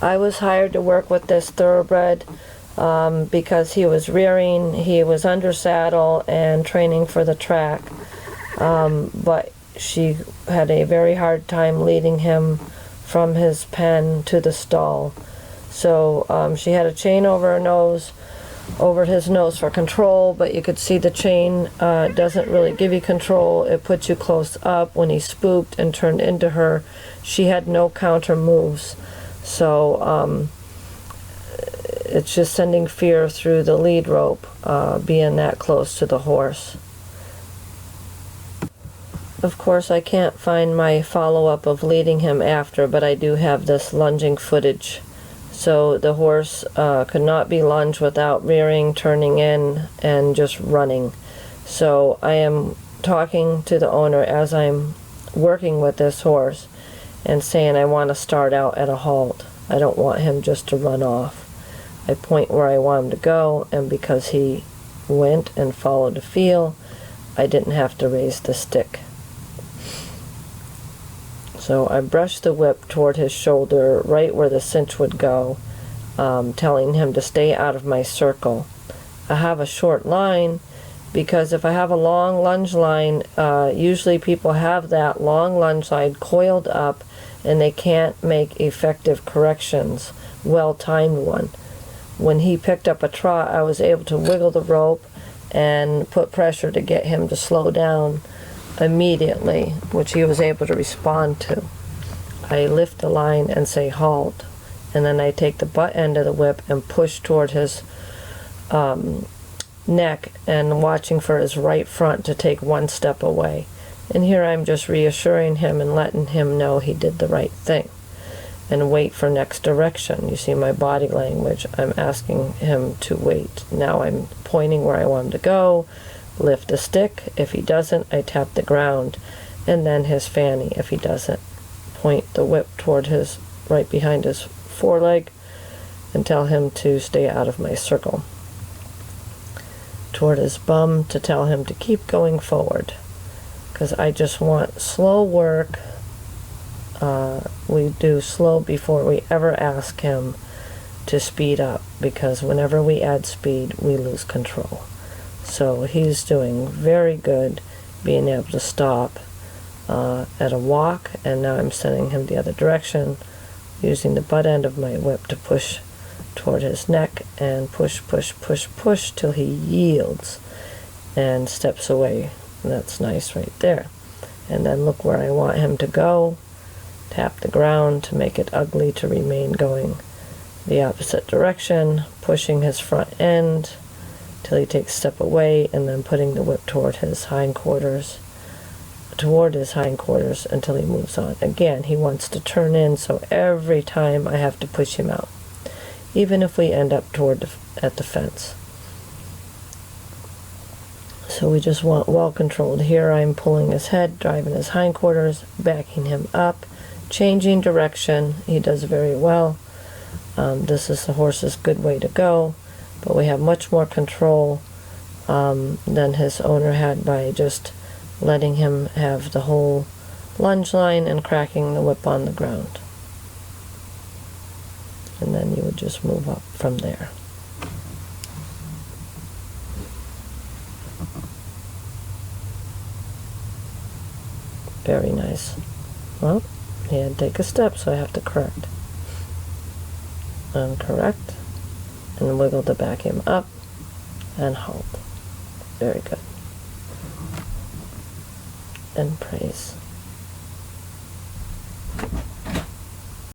I was hired to work with this thoroughbred because he was rearing, he was under saddle and training for the track, but she had a very hard time leading him from his pen to the stall. So she had a chain over his nose for control, but you could see the chain doesn't really give you control. It puts you close up. When he spooked and turned into her, she had no counter moves. So it's just sending fear through the lead rope, being that close to the horse. Of course, I can't find my follow-up of leading him after, but I do have this lunging footage. So the horse could not be lunged without rearing, turning in, and just running. So I am talking to the owner as I'm working with this horse and saying I want to start out at a halt. I don't want him just to run off. I point where I want him to go, and because he went and followed the feel, I didn't have to raise the stick. So I brushed the whip toward his shoulder, right where the cinch would go, telling him to stay out of my circle. I have a short line because if I have a long lunge line, usually people have that long lunge line coiled up and they can't make effective corrections, well-timed one. When he picked up a trot, I was able to wiggle the rope and put pressure to get him to slow down immediately, which he was able to respond to. I lift the line and say halt, and then I take the butt end of the whip and push toward his neck and watching for his right front to take one step away. And here I'm just reassuring him and letting him know he did the right thing and wait for next direction. You see my body language. I'm asking him to wait. Now I'm pointing where I want him to go. Lift the stick. If he doesn't, I tap the ground, and then his fanny. If he doesn't, point the whip toward his right behind his foreleg and tell him to stay out of my circle. Toward his bum to tell him to keep going forward, because I just want slow work. We do slow before we ever ask him to speed up, because whenever we add speed, we lose control. So he's doing very good being able to stop at a walk, and now I'm sending him the other direction using the butt end of my whip to push toward his neck and push, push, push, push till he yields and steps away. And that's nice right there. And then look where I want him to go. Tap the ground to make it ugly to remain going the opposite direction, pushing his front end till he takes a step away, and then putting the whip toward his hindquarters until he moves on. Again, he wants to turn in, so every time I have to push him out, even if we end up at the fence. So we just want well controlled. Here I'm pulling his head, driving his hindquarters, backing him up, changing direction. He does very well. This is the horse's good way to go, but we have much more control than his owner had by just letting him have the whole lunge line and cracking the whip on the ground. And then you would just move up from there. Very nice. Well, he had to take a step, so I have to correct. Uncorrect, and wiggle to back him up, and halt. Very good. And praise.